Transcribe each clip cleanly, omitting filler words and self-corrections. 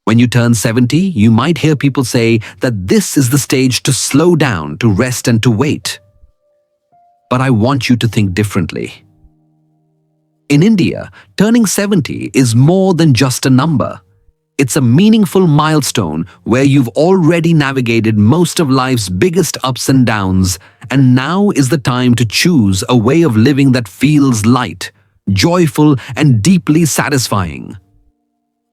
When you turn 70, you might hear people say that this is the stage to slow down, to rest and to wait. But I want you to think differently. In India, turning 70 is more than just a number. It's a meaningful milestone where you've already navigated most of life's biggest ups and downs, and now is the time to choose a way of living that feels light, joyful, and deeply satisfying.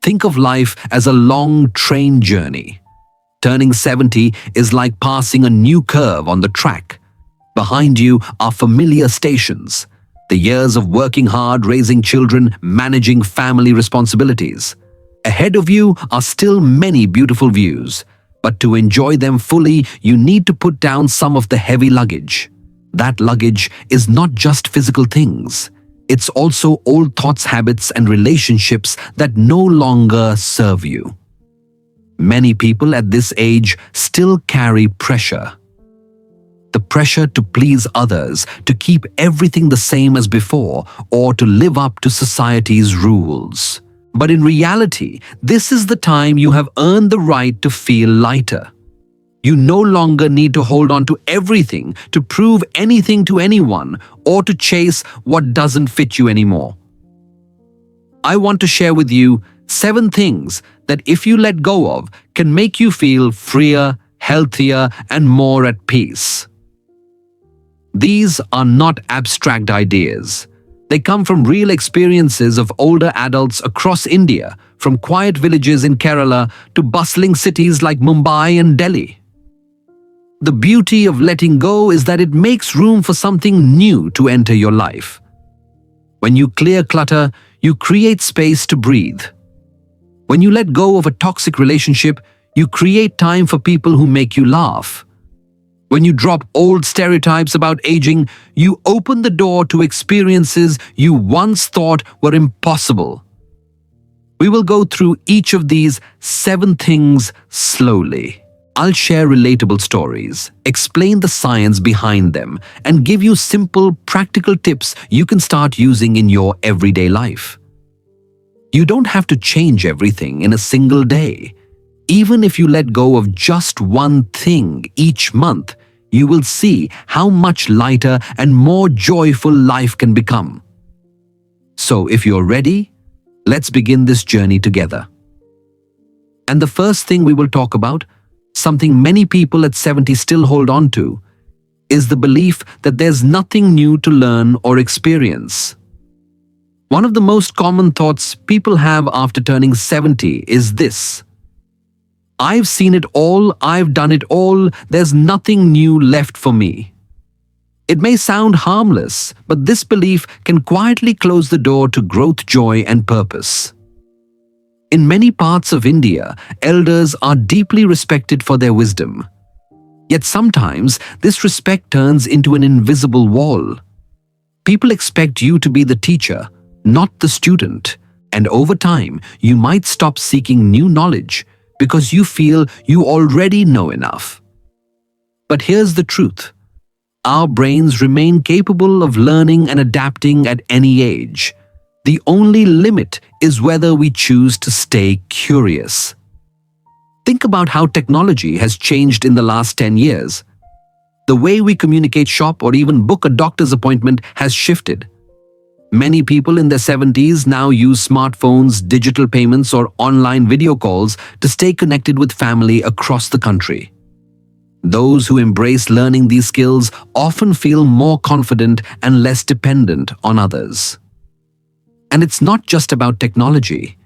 Think of life as a long train journey. Turning 70 is like passing a new curve on the track. Behind you are familiar stations, the years of working hard, raising children, managing family responsibilities. Ahead of you are still many beautiful views, but to enjoy them fully, you need to put down some of the heavy luggage. That luggage is not just physical things. It's also old thoughts, habits, and relationships that no longer serve you. Many people at this age still carry pressure. The pressure to please others, to keep everything the same as before, or to live up to society's rules. But in reality, this is the time you have earned the right to feel lighter. You no longer need to hold on to everything, to prove anything to anyone, or to chase what doesn't fit you anymore. I want to share with you 7 things that, if you let go of, can make you feel freer, healthier, and more at peace. These are not abstract ideas. They come from real experiences of older adults across India, from quiet villages in Kerala to bustling cities like Mumbai and Delhi. The beauty of letting go is that it makes room for something new to enter your life. When you clear clutter, you create space to breathe. When you let go of a toxic relationship, you create time for people who make you laugh. When you drop old stereotypes about aging, you open the door to experiences you once thought were impossible. We will go through each of these 7 things slowly. I'll share relatable stories, explain the science behind them, and give you simple, practical tips you can start using in your everyday life. You don't have to change everything in a single day. Even if you let go of just one thing each month, you will see how much lighter and more joyful life can become. So if you're ready, let's begin this journey together. And the first thing we will talk about, something many people at 70 still hold on to, is the belief that there's nothing new to learn or experience. One of the most common thoughts people have after turning 70 is this: I've seen it all, I've done it all, there's nothing new left for me. It may sound harmless, but this belief can quietly close the door to growth, joy, and purpose. In many parts of India, elders are deeply respected for their wisdom. Yet sometimes this respect turns into an invisible wall. People expect you to be the teacher, not the student, and over time you might stop seeking new knowledge because you feel you already know enough. But here's the truth. Our brains remain capable of learning and adapting at any age. The only limit is whether we choose to stay curious. Think about how technology has changed in the last 10 years. The way we communicate, shop, or even book a doctor's appointment has shifted. Many people in their 70s now use smartphones, digital payments, or online video calls to stay connected with family across the country. Those who embrace learning these skills often feel more confident and less dependent on others. And it's not just about technology.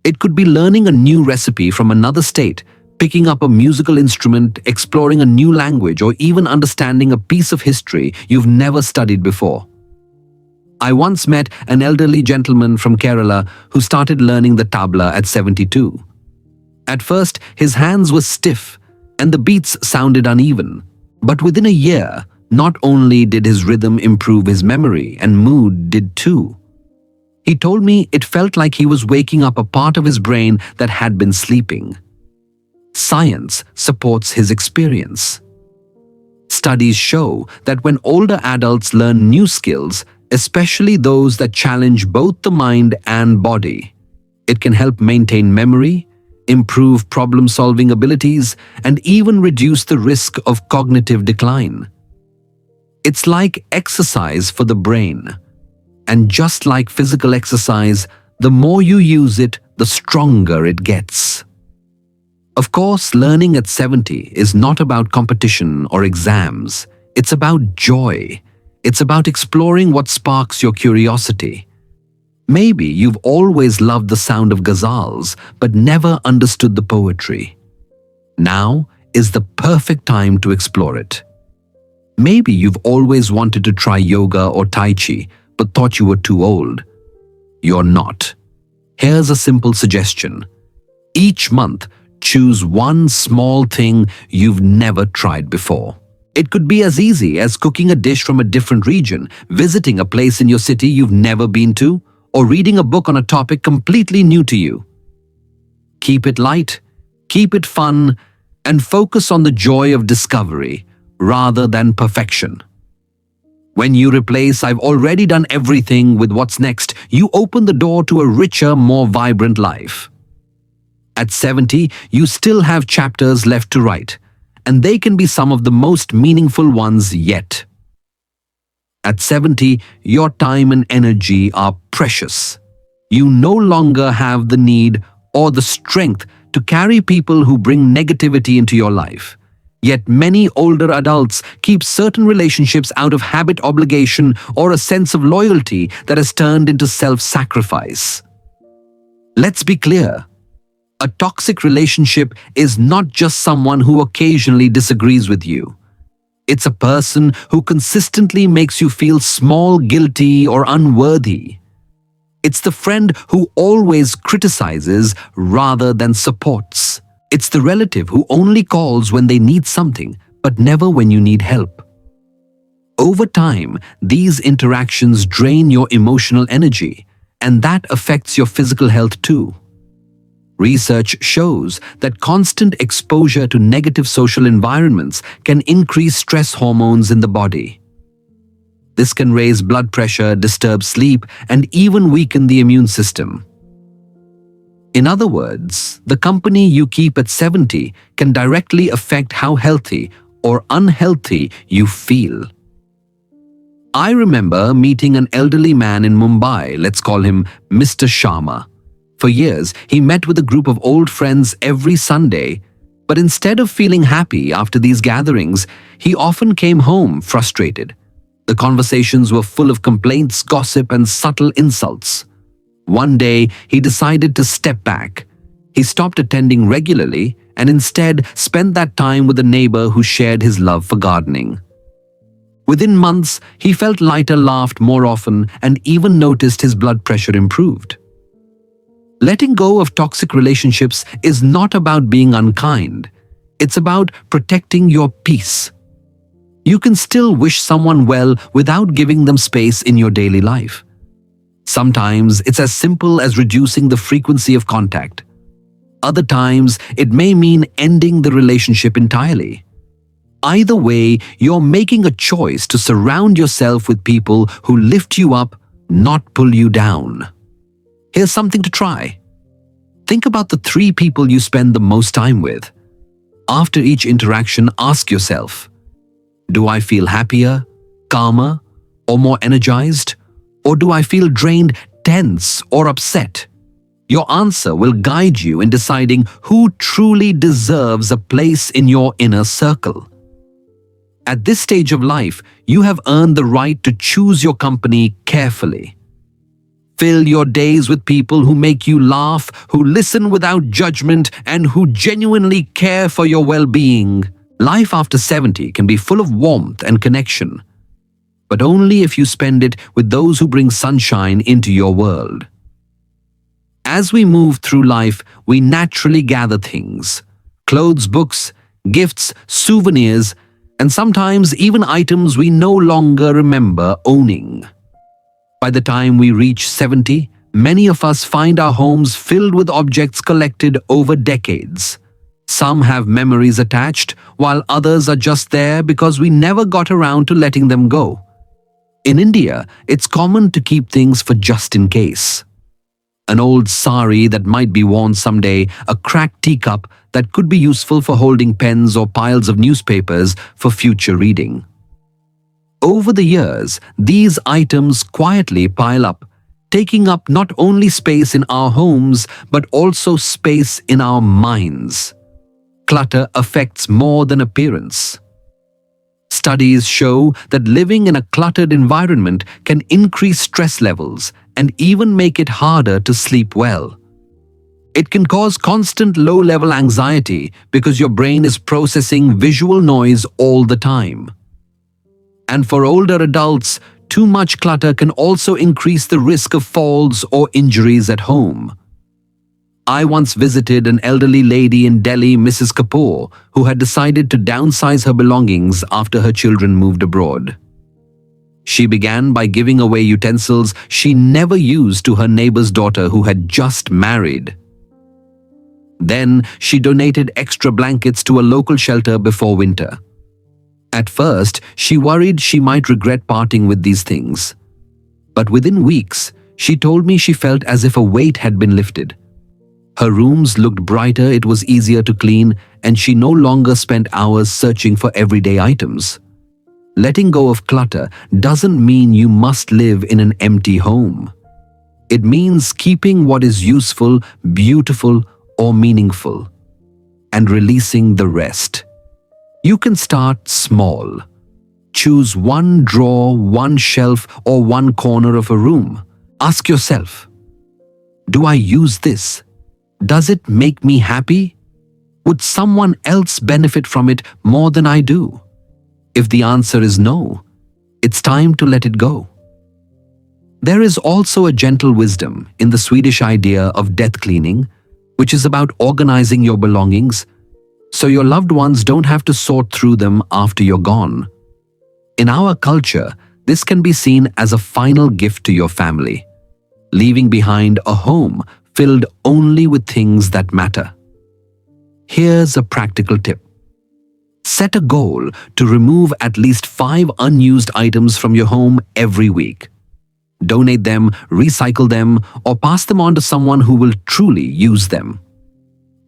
It could be learning a new recipe from another state, picking up a musical instrument, exploring a new language, or even understanding a piece of history you've never studied before. I once met an elderly gentleman from Kerala who started learning the tabla at 72. At first, his hands were stiff and the beats sounded uneven. But within a year, not only did his rhythm improve, his memory and mood did too. He told me it felt like he was waking up a part of his brain that had been sleeping. Science supports his experience. Studies show that when older adults learn new skills, especially those that challenge both the mind and body, it can help maintain memory, improve problem-solving abilities, and even reduce the risk of cognitive decline. It's like exercise for the brain. And just like physical exercise, the more you use it, the stronger it gets. Of course, learning at 70 is not about competition or exams. It's about joy. It's about exploring what sparks your curiosity. Maybe you've always loved the sound of ghazals, but never understood the poetry. Now is the perfect time to explore it. Maybe you've always wanted to try yoga or tai chi, but thought you were too old. You're not. Here's a simple suggestion. Each month, choose one small thing you've never tried before. It could be as easy as cooking a dish from a different region, visiting a place in your city you've never been to, or reading a book on a topic completely new to you. Keep it light, keep it fun, and focus on the joy of discovery rather than perfection. When you replace "I've already done everything" with "what's next," you open the door to a richer, more vibrant life. At 70, you still have chapters left to write, and they can be some of the most meaningful ones yet. At 70, your time and energy are precious. You no longer have the need or the strength to carry people who bring negativity into your life. Yet many older adults keep certain relationships out of habit, obligation, or a sense of loyalty that has turned into self-sacrifice. Let's be clear. A toxic relationship is not just someone who occasionally disagrees with you. It's a person who consistently makes you feel small, guilty, or unworthy. It's the friend who always criticizes rather than supports. It's the relative who only calls when they need something, but never when you need help. Over time, these interactions drain your emotional energy, and that affects your physical health too. Research shows that constant exposure to negative social environments can increase stress hormones in the body. This can raise blood pressure, disturb sleep, and even weaken the immune system. In other words, the company you keep at 70 can directly affect how healthy or unhealthy you feel. I remember meeting an elderly man in Mumbai, let's call him Mr. Sharma. For years, he met with a group of old friends every Sunday, but instead of feeling happy after these gatherings, he often came home frustrated. The conversations were full of complaints, gossip, and subtle insults. One day, he decided to step back. He stopped attending regularly and instead spent that time with a neighbor who shared his love for gardening. Within months, he felt lighter, laughed more often, and even noticed his blood pressure improved. Letting go of toxic relationships is not about being unkind. It's about protecting your peace. You can still wish someone well without giving them space in your daily life. Sometimes it's as simple as reducing the frequency of contact. Other times, it may mean ending the relationship entirely. Either way, you're making a choice to surround yourself with people who lift you up, not pull you down. Here's something to try. Think about the 3 people you spend the most time with. After each interaction, ask yourself, do I feel happier, calmer, or more energized? Or do I feel drained, tense, or upset? Your answer will guide you in deciding who truly deserves a place in your inner circle. At this stage of life, you have earned the right to choose your company carefully. Fill your days with people who make you laugh, who listen without judgment, and who genuinely care for your well-being. Life after 70 can be full of warmth and connection, but only if you spend it with those who bring sunshine into your world. As we move through life, we naturally gather things: clothes, books, gifts, souvenirs, and sometimes even items we no longer remember owning. By the time we reach 70, many of us find our homes filled with objects collected over decades. Some have memories attached, while others are just there because we never got around to letting them go. In India, it's common to keep things for just in case. An old sari that might be worn someday, a cracked teacup that could be useful for holding pens or piles of newspapers for future reading. Over the years, these items quietly pile up, taking up not only space in our homes but also space in our minds. Clutter affects more than appearance. Studies show that living in a cluttered environment can increase stress levels and even make it harder to sleep well. It can cause constant low-level anxiety because your brain is processing visual noise all the time. And for older adults, too much clutter can also increase the risk of falls or injuries at home. I once visited an elderly lady in Delhi, Mrs. Kapoor, who had decided to downsize her belongings after her children moved abroad. She began by giving away utensils she never used to her neighbor's daughter who had just married. Then she donated extra blankets to a local shelter before winter. At first, she worried she might regret parting with these things. But within weeks, she told me she felt as if a weight had been lifted. Her rooms looked brighter, it was easier to clean, and she no longer spent hours searching for everyday items. Letting go of clutter doesn't mean you must live in an empty home. It means keeping what is useful, beautiful, or meaningful, and releasing the rest. You can start small. Choose one drawer, one shelf, or one corner of a room. Ask yourself, do I use this? Does it make me happy? Would someone else benefit from it more than I do? If the answer is no, it's time to let it go. There is also a gentle wisdom in the Swedish idea of death cleaning, which is about organizing your belongings so your loved ones don't have to sort through them after you're gone. In our culture, this can be seen as a final gift to your family, leaving behind a home filled only with things that matter. Here's a practical tip. Set a goal to remove at least 5 unused items from your home every week. Donate them, recycle them, or pass them on to someone who will truly use them.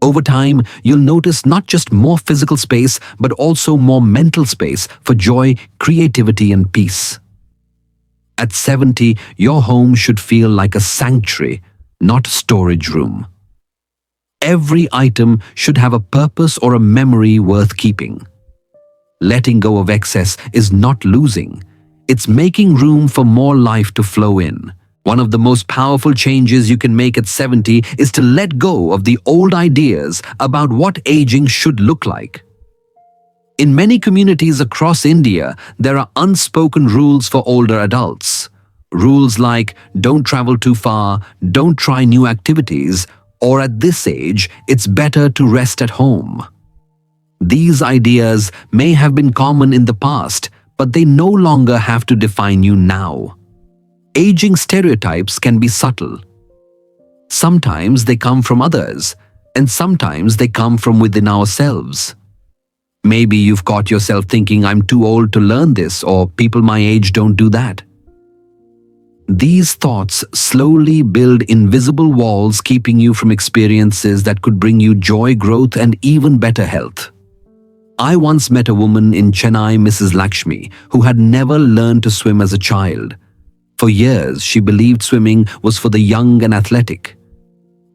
Over time, you'll notice not just more physical space, but also more mental space for joy, creativity, and peace. At 70, your home should feel like a sanctuary, not a storage room. Every item should have a purpose or a memory worth keeping. Letting go of excess is not losing. It's making room for more life to flow in. One of the most powerful changes you can make at 70 is to let go of the old ideas about what aging should look like. In many communities across India, there are unspoken rules for older adults. Rules like don't travel too far, don't try new activities, or at this age, it's better to rest at home. These ideas may have been common in the past, but they no longer have to define you now. Aging stereotypes can be subtle. Sometimes they come from others, and sometimes they come from within ourselves. Maybe you've caught yourself thinking, I'm too old to learn this, or people my age don't do that. These thoughts slowly build invisible walls, keeping you from experiences that could bring you joy, growth, and even better health. I once met a woman in Chennai, Mrs. Lakshmi, who had never learned to swim as a child. For years, she believed swimming was for the young and athletic.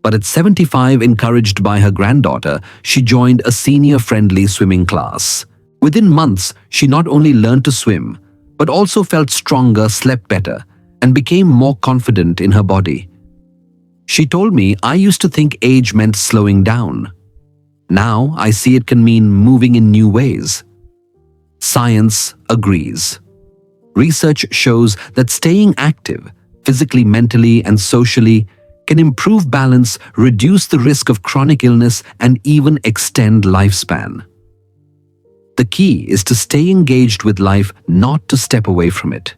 But at 75, encouraged by her granddaughter, she joined a senior-friendly swimming class. Within months, she not only learned to swim, but also felt stronger, slept better, and became more confident in her body. She told me, I used to think age meant slowing down. Now I see it can mean moving in new ways. Science agrees. Research shows that staying active, physically, mentally, and socially, can improve balance, reduce the risk of chronic illness, and even extend lifespan. The key is to stay engaged with life, not to step away from it.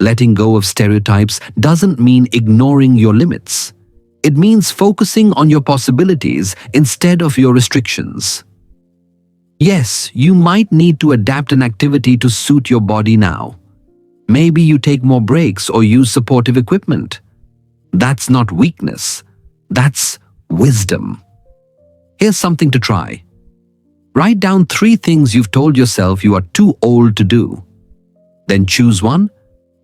Letting go of stereotypes doesn't mean ignoring your limits. It means focusing on your possibilities instead of your restrictions. Yes, you might need to adapt an activity to suit your body now. Maybe you take more breaks or use supportive equipment. That's not weakness. That's wisdom. Here's something to try. Write down 3 things you've told yourself you are too old to do. Then choose one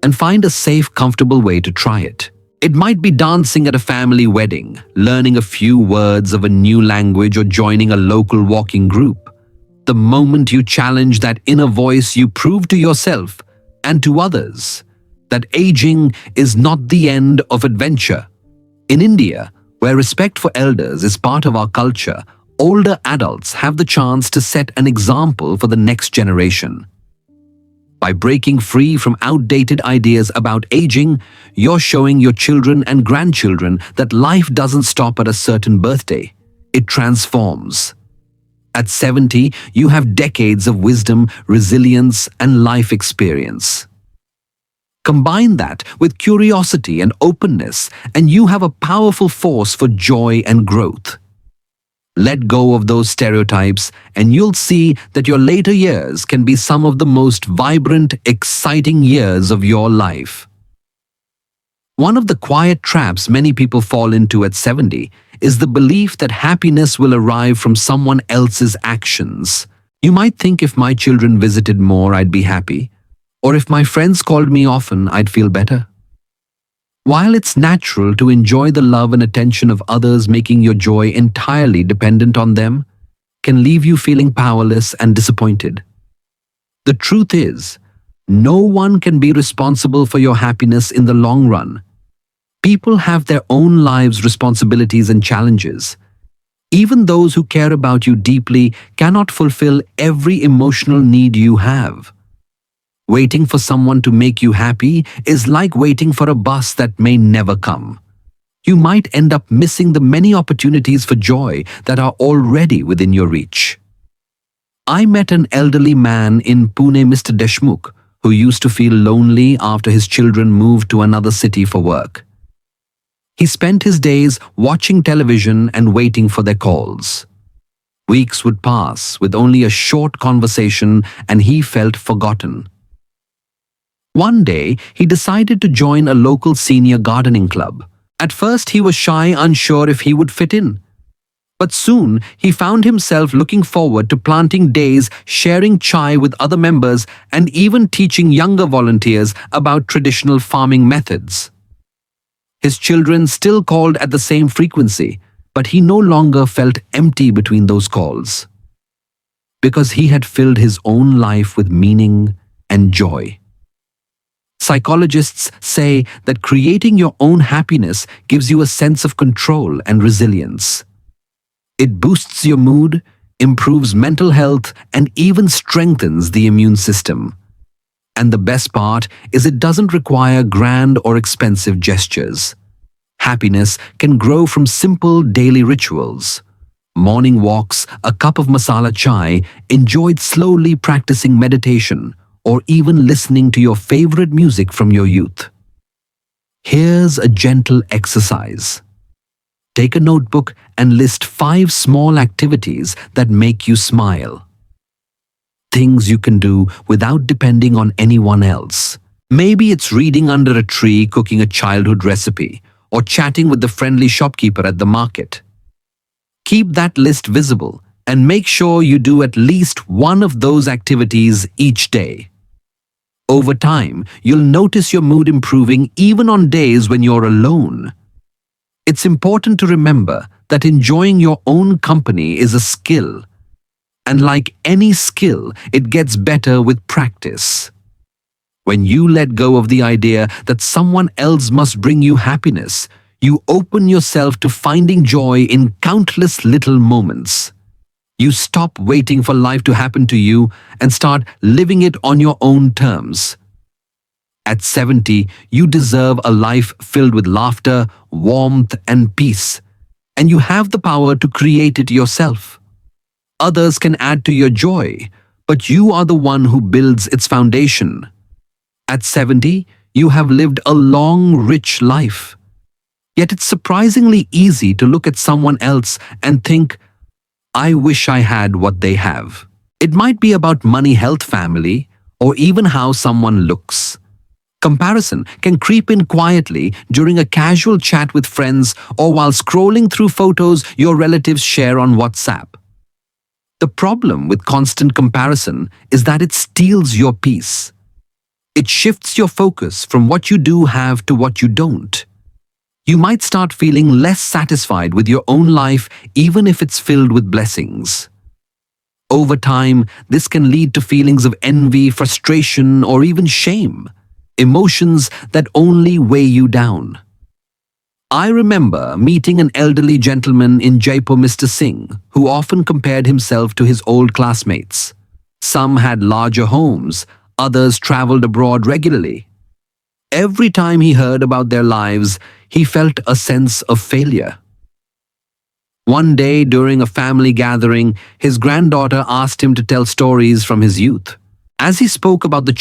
and find a safe, comfortable way to try it. It might be dancing at a family wedding, learning a few words of a new language, or joining a local walking group. The moment you challenge that inner voice, you prove to yourself and to others that aging is not the end of adventure. In India, where respect for elders is part of our culture, older adults have the chance to set an example for the next generation. By breaking free from outdated ideas about aging, you're showing your children and grandchildren that life doesn't stop at a certain birthday. It transforms. At 70, you have decades of wisdom, resilience, and life experience. Combine that with curiosity and openness, and you have a powerful force for joy and growth. Let go of those stereotypes, and you'll see that your later years can be some of the most vibrant, exciting years of your life. One of the quiet traps many people fall into at 70 is the belief that happiness will arrive from someone else's actions. You might think, if my children visited more, I'd be happy, or if my friends called me often, I'd feel better. While it's natural to enjoy the love and attention of others, making your joy entirely dependent on them can leave you feeling powerless and disappointed. The truth is, no one can be responsible for your happiness in the long run. People have their own lives, responsibilities, and challenges. Even those who care about you deeply cannot fulfill every emotional need you have. Waiting for someone to make you happy is like waiting for a bus that may never come. You might end up missing the many opportunities for joy that are already within your reach. I met an elderly man in Pune, Mr. Deshmukh, who used to feel lonely after his children moved to another city for work. He spent his days watching television and waiting for their calls. Weeks would pass with only a short conversation, and he felt forgotten. One day, he decided to join a local senior gardening club. At first, he was shy, unsure if he would fit in. But soon, he found himself looking forward to planting days, sharing chai with other members, and even teaching younger volunteers about traditional farming methods. His children still called at the same frequency, but he no longer felt empty between those calls, because he had filled his own life with meaning and joy. Psychologists say that creating your own happiness gives you a sense of control and resilience. It boosts your mood, improves mental health, and even strengthens the immune system. And the best part is, it doesn't require grand or expensive gestures. Happiness can grow from simple daily rituals. Morning walks, a cup of masala chai, enjoyed slowly, practicing meditation, or even listening to your favorite music from your youth. Here's a gentle exercise. Take a notebook and list 5 small activities that make you smile. Things you can do without depending on anyone else. Maybe it's reading under a tree, cooking a childhood recipe, or chatting with the friendly shopkeeper at the market. Keep that list visible and make sure you do at least one of those activities each day. Over time, you'll notice your mood improving even on days when you're alone. It's important to remember that enjoying your own company is a skill. And like any skill, it gets better with practice. When you let go of the idea that someone else must bring you happiness, you open yourself to finding joy in countless little moments. You stop waiting for life to happen to you and start living it on your own terms. At 70, you deserve a life filled with laughter, warmth, and peace, and you have the power to create it yourself. Others can add to your joy, but you are the one who builds its foundation. At 70, you have lived a long, rich life. Yet it's surprisingly easy to look at someone else and think, I wish I had what they have. It might be about money, health, family, or even how someone looks. Comparison can creep in quietly during a casual chat with friends or while scrolling through photos your relatives share on WhatsApp. The problem with constant comparison is that it steals your peace. It shifts your focus from what you do have to what you don't. You might start feeling less satisfied with your own life even if it's filled with blessings. Over time, this can lead to feelings of envy, frustration, or even shame, emotions that only weigh you down. I remember meeting an elderly gentleman in Jaipur, Mr. Singh, who often compared himself to his old classmates. Some had larger homes, others traveled abroad regularly. Every time he heard about their lives, he felt a sense of failure. One day during a family gathering, his granddaughter asked him to tell stories from his youth. As he spoke about the